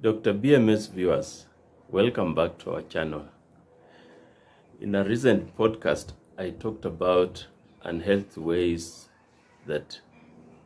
Dr BMS viewers, welcome back to our channel. In a recent podcast, I talked about unhealthy ways that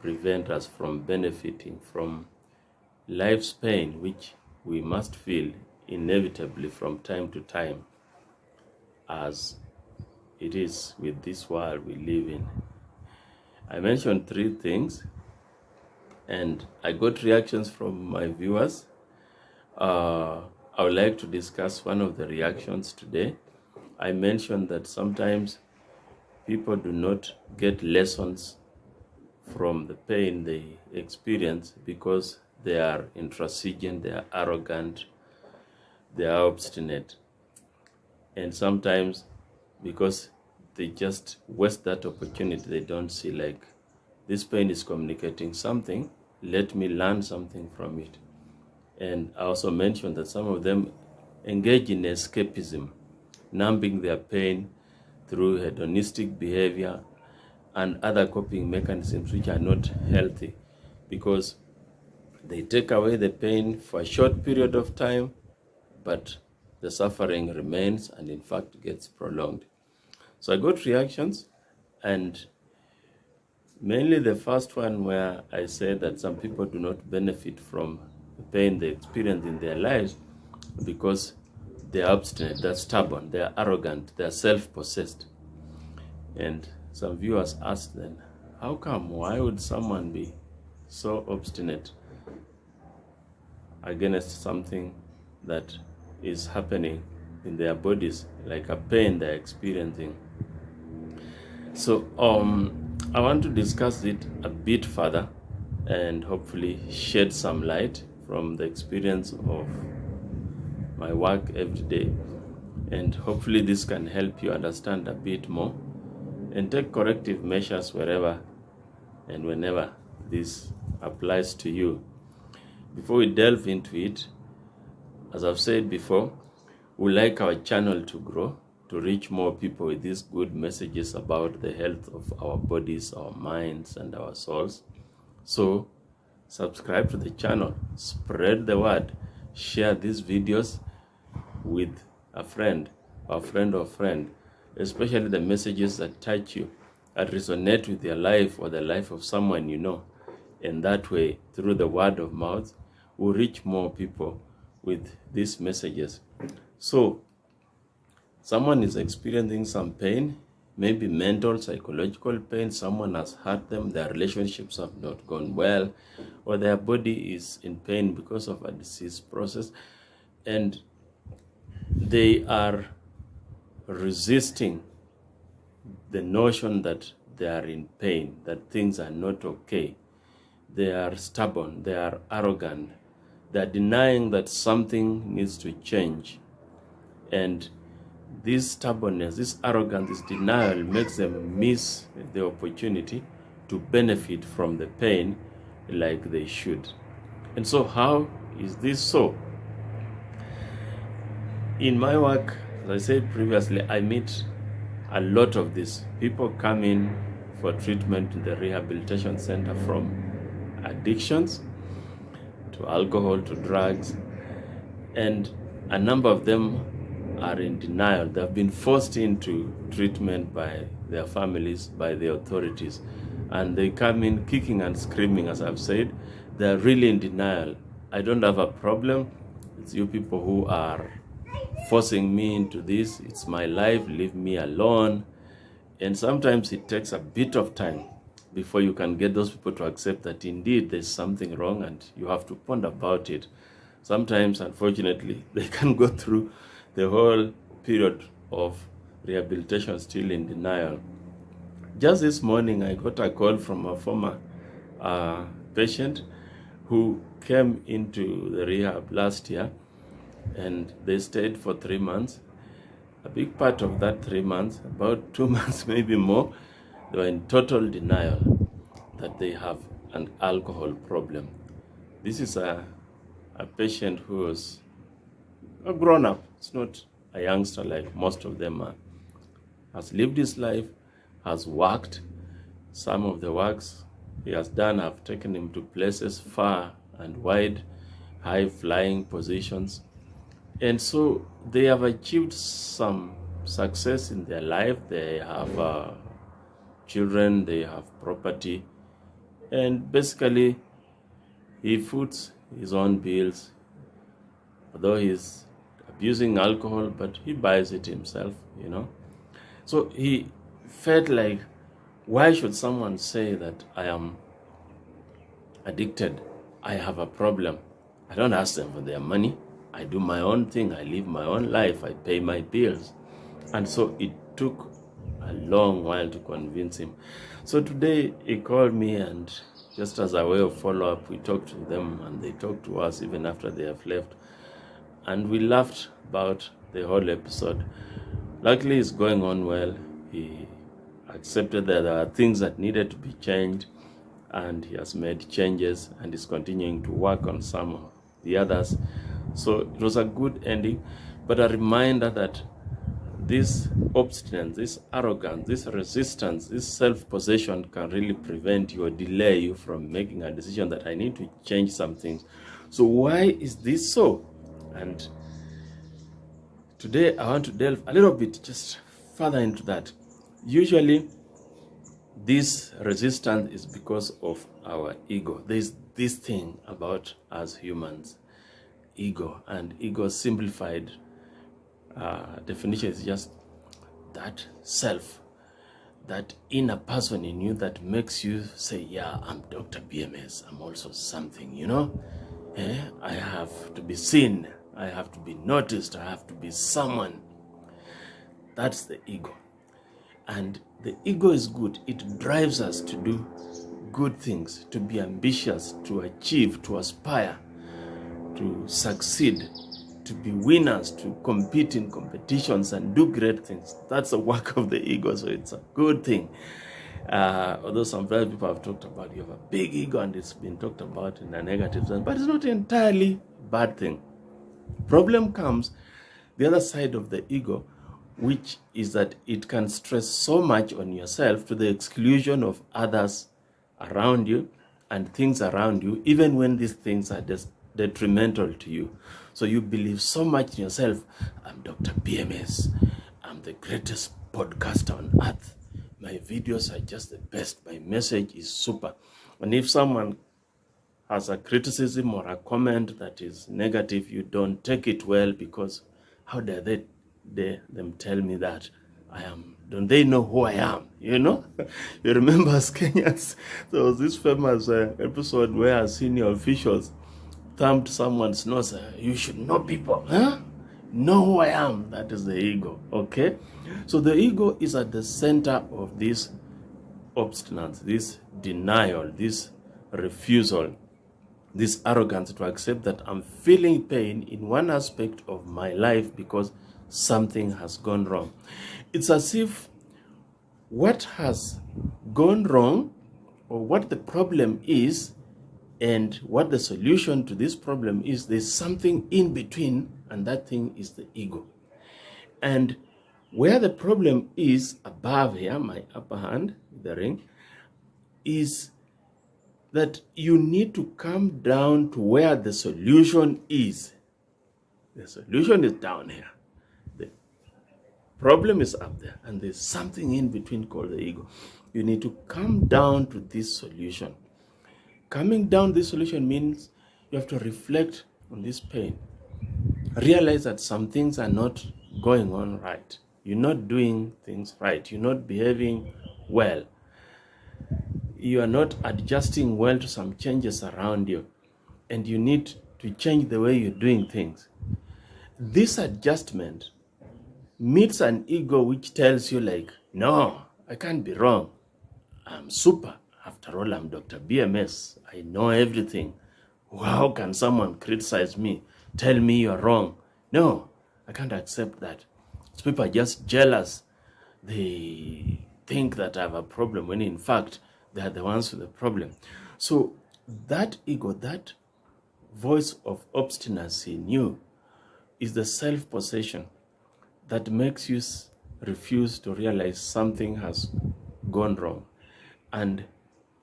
prevent us from benefiting from life's pain, which we must feel inevitably from time to time, as it is with this world we live in. I mentioned 3 things, and I got reactions from my viewers. I would like to discuss one of the reactions today. I mentioned that sometimes people do not get lessons from the pain they experience because they are intransigent, they are arrogant, they are obstinate. And sometimes because they just waste that opportunity, they don't see like this pain is communicating something, let me learn something from it. And I also mentioned that some of them engage in escapism, numbing their pain through hedonistic behavior and other coping mechanisms which are not healthy, because they take away the pain for a short period of time, but the suffering remains and in fact gets prolonged. So I got reactions, and mainly the first one where I said that some people do not benefit from the pain they experience in their lives because they are obstinate, they're stubborn, they are arrogant, they are self-possessed. And some viewers asked then, how come? Why would someone be so obstinate against something that is happening in their bodies, like a pain they're experiencing? So I want to discuss it a bit further and hopefully shed some light from the experience of my work every day, and hopefully this can help you understand a bit more and take corrective measures wherever and whenever this applies to you. Before we delve into it, as I've said before, we like our channel to grow, to reach more people with these good messages about the health of our bodies, our minds, and our souls. So subscribe to the channel, spread the word, share these videos with a friend or friend of friend, especially the messages that touch you, that resonate with your life or the life of someone you know. And that way, through the word of mouth, we'll reach more people with these messages. So someone is experiencing some pain, maybe mental, psychological pain, someone has hurt them, their relationships have not gone well, or their body is in pain because of a disease process, and they are resisting the notion that they are in pain, that things are not okay. They are stubborn, they are arrogant, they are denying that something needs to change. And this stubbornness, this arrogance, this denial makes them miss the opportunity to benefit from the pain like they should. And so how is this so? In my work, as I said previously, I meet a lot of this. People come in for treatment in the rehabilitation center from addictions to alcohol to drugs, and a number of them are in denial. They have been forced into treatment by their families, by the authorities, and they come in kicking and screaming. As I've said, they're really in denial. I don't have a problem. It's you people who are forcing me into this. It's my life, leave me alone. And sometimes it takes a bit of time before you can get those people to accept that indeed there's something wrong and you have to ponder about it. Sometimes, unfortunately, they can go through the whole period of rehabilitation still in denial. Just this morning, I got a call from a former patient who came into the rehab last year, and they stayed for 3 months. A big part of that 3 months, about 2 months, maybe more, they were in total denial that they have an alcohol problem. This is a patient who was a grown-up. It's not a youngster like most of them are. Has lived his life, has worked. Some of the works he has done have taken him to places far and wide, high-flying positions. And so they have achieved some success in their life. They have children, they have property, and basically he foots his own bills, although he's abusing alcohol, but he buys it himself, you know. So he felt like, why should someone say that I am addicted? I have a problem. I don't ask them for their money. I do my own thing. I live my own life. I pay my bills. And so it took a long while to convince him. So today he called me, and just as a way of follow-up, we talked to them and they talked to us even after they have left. And we laughed about the whole episode. Luckily, it's going on well. He accepted that there are things that needed to be changed, and he has made changes and is continuing to work on some of the others. So it was a good ending, but a reminder that this obstinance, this arrogance, this resistance, this self-possession can really prevent you or delay you from making a decision that I need to change some things. So why is this so? And today I want to delve a little bit just further into that. Usually this resistance is because of our ego. There's this thing about us humans, ego, and ego simplified definition is just that self, that inner person in you that makes you say, yeah, I'm Dr. BMS, I'm also something, you know. I have to be seen, I have to be noticed, I have to be someone. That's the ego. And the ego is good. It drives us to do good things, to be ambitious, to achieve, to aspire, to succeed, to be winners, to compete in competitions and do great things. That's the work of the ego, so it's a good thing. Although sometimes people have talked about you have a big ego and it's been talked about in a negative sense, but it's not entirely a bad thing. Problem comes the other side of the ego, which is that it can stress so much on yourself to the exclusion of others around you and things around you, even when these things are detrimental to you. So you believe so much in yourself. I'm Dr. BMS. I'm the greatest podcaster on earth. My videos are just the best. My message is super. And if someone has a criticism or a comment that is negative, you don't take it well, because how dare them tell me that I am, don't they know who I am, you know? You remember as Kenyans, there was this famous episode where senior officials thumped someone's nose. You should know people, huh? Know who I am. That is the ego, okay? So the ego is at the center of this obstinance, this denial, this refusal, this arrogance to accept that I'm feeling pain in one aspect of my life because something has gone wrong. It's as if what has gone wrong, or what the problem is, and what the solution to this problem is, there's something in between, and that thing is the ego. And where the problem is above here, my upper hand, the ring, is that you need to come down to where the solution is. The solution is down here. The problem is up there, and there's something in between called the ego. You need to come down to this solution. Coming down this solution means you have to reflect on this pain. Realize that some things are not going on right. You're not doing things right. You're not behaving well. You are not adjusting well to some changes around you, and you need to change the way you're doing things. This adjustment meets an ego which tells you like, no, I can't be wrong. I'm super. After all, I'm Dr. BMS. I know everything. How can someone criticize me, tell me you're wrong? No, I can't accept that. These people are just jealous. They think that I have a problem when in fact they are the ones with the problem. So that ego, that voice of obstinacy in you, is the self-possession that makes you refuse to realize something has gone wrong. And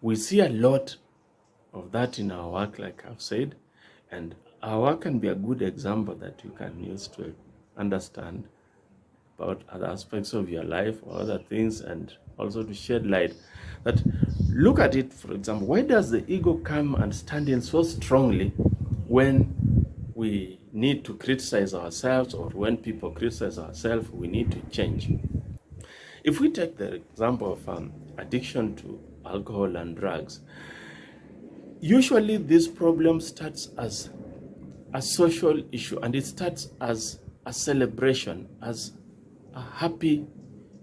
we see a lot of that in our work, like I've said, and our work can be a good example that you can use to understand about other aspects of your life or other things, and also to shed light that, look at it, for example, why does the ego come and stand in so strongly when we need to criticize ourselves, or when people criticize ourselves, we need to change? If we take the example of addiction to alcohol and drugs, usually this problem starts as a social issue, and it starts as a celebration, as a happy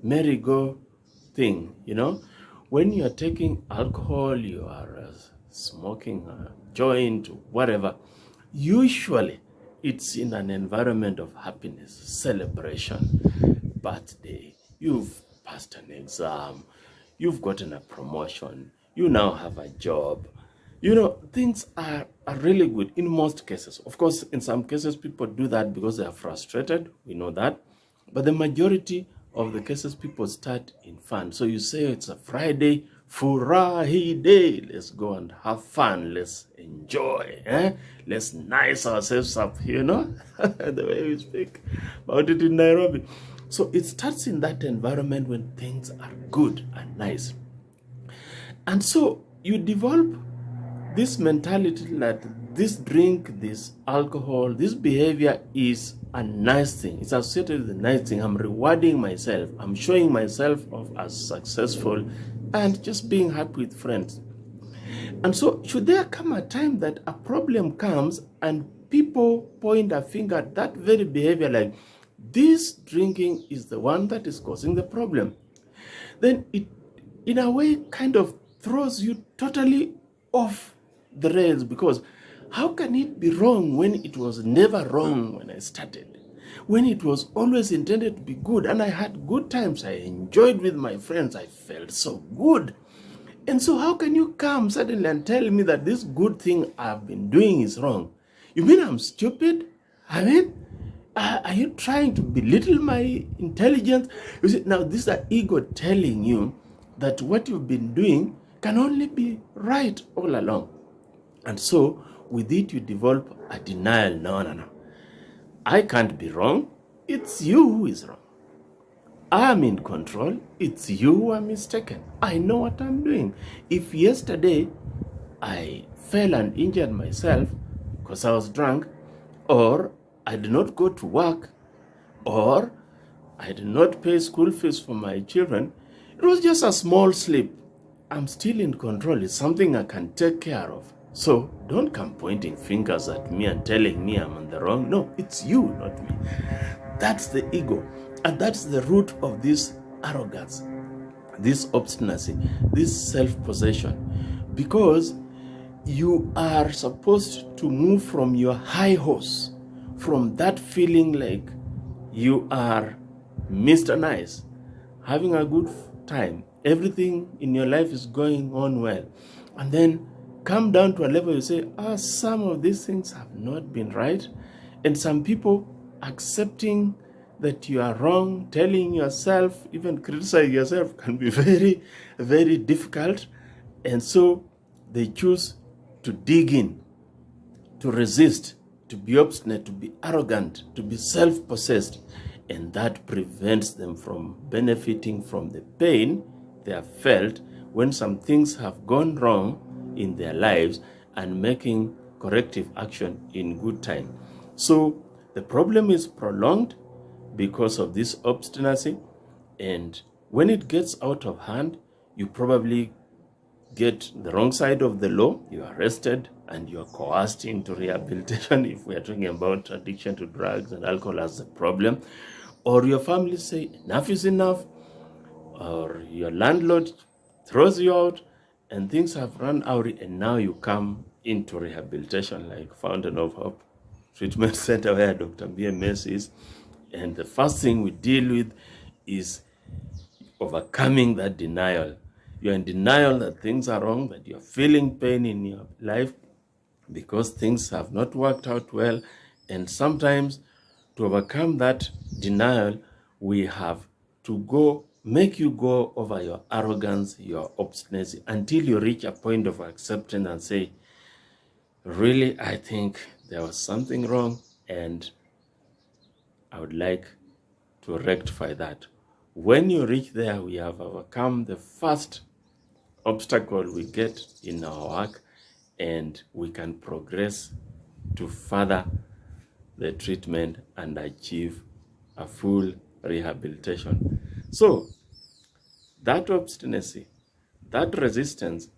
merry-go thing. When you're taking alcohol, you are smoking a joint, whatever, usually it's in an environment of happiness, celebration, birthday, you've passed an exam, you've gotten a promotion, you now have a job. Things are really good in most cases. Of course, in some cases, people do that because they are frustrated. We know that. But the majority of the cases, people start in fun. So you say it's a Friday, furahi day. Let's go and have fun. Let's enjoy. Let's nice ourselves up, the way we speak about it in Nairobi. So it starts in that environment when things are good and nice. And so you develop this mentality that this drink, this alcohol, this behavior is a nice thing. It's associated with a nice thing. I'm rewarding myself. I'm showing myself off as successful and just being happy with friends. And so should there come a time that a problem comes and people point a finger at that very behavior, like this drinking is the one that is causing the problem, then it, in a way, kind of throws you totally off the rails, because how can it be wrong when it was never wrong when I started, when it was always intended to be good, and I had good times, I enjoyed with my friends, I felt so good. And so how can you come suddenly and tell me that this good thing I've been doing is wrong? You mean I'm stupid? Are you trying to belittle my intelligence? You see, now this is the ego telling you that what you've been doing can only be right all along. And so with it, you develop a denial. No. I can't be wrong. It's you who is wrong. I'm in control. It's you who are mistaken. I know what I'm doing. If yesterday I fell and injured myself because I was drunk, or I did not go to work, or I did not pay school fees for my children, it was just a small slip. I'm still in control. It's something I can take care of. So don't come pointing fingers at me and telling me I'm on the wrong. No, it's you, not me. That's the ego. And that's the root of this arrogance, this obstinacy, this self-possession. Because you are supposed to move from your high horse, from that feeling like you are Mr. Nice, having a good time, everything in your life is going on well, and then come down to a level you say, some of these things have not been right. And some people accepting that you are wrong, telling yourself, even criticizing yourself, can be very, very difficult. And so they choose to dig in, to resist, to be obstinate, to be arrogant, to be self-possessed. And that prevents them from benefiting from the pain they have felt when some things have gone wrong in their lives, and making corrective action in good time. So the problem is prolonged because of this obstinacy, and when it gets out of hand, you probably get the wrong side of the law, you are arrested, and you are coerced into rehabilitation if we are talking about addiction to drugs and alcohol as the problem. Or your family say enough is enough, or your landlord throws you out, and things have run out, and now you come into rehabilitation like Fountain of Hope Treatment Center where Dr. BMS is. And the first thing we deal with is overcoming that denial. You're in denial that things are wrong, that you're feeling pain in your life because things have not worked out well. And sometimes to overcome that denial, we have to make you go over your arrogance, your obstinacy, until you reach a point of acceptance and say, really, I think there was something wrong, and I would like to rectify that. When you reach there, we have overcome the first obstacle we get in our work, and we can progress to further the treatment and achieve a full rehabilitation. So that obstinacy, that resistance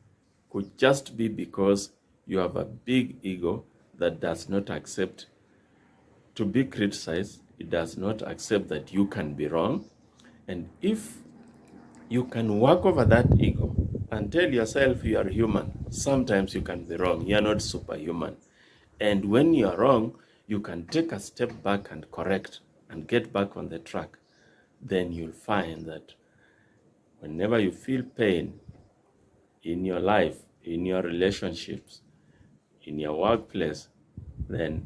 could just be because you have a big ego that does not accept to be criticized. It does not accept that you can be wrong. And if you can work over that ego and tell yourself you are human, sometimes you can be wrong. You are not superhuman. And when you are wrong, you can take a step back and correct and get back on the track. Then you'll find that whenever you feel pain in your life, in your relationships, in your workplace, then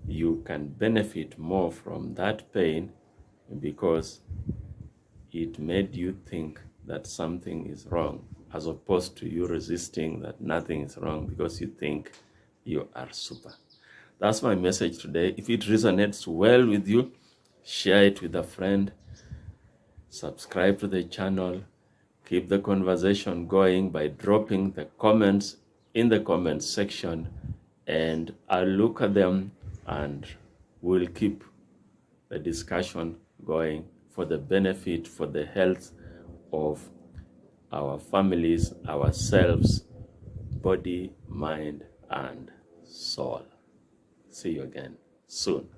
you can benefit more from that pain because it made you think that something is wrong, as opposed to you resisting that nothing is wrong because you think you are super. That's my message today. If it resonates well with you, share it with a friend, subscribe to the channel, keep the conversation going by dropping the comments in the comments section, and I'll look at them and we'll keep the discussion going for the benefit, for the health of our families, ourselves, body, mind, and soul. See you again soon.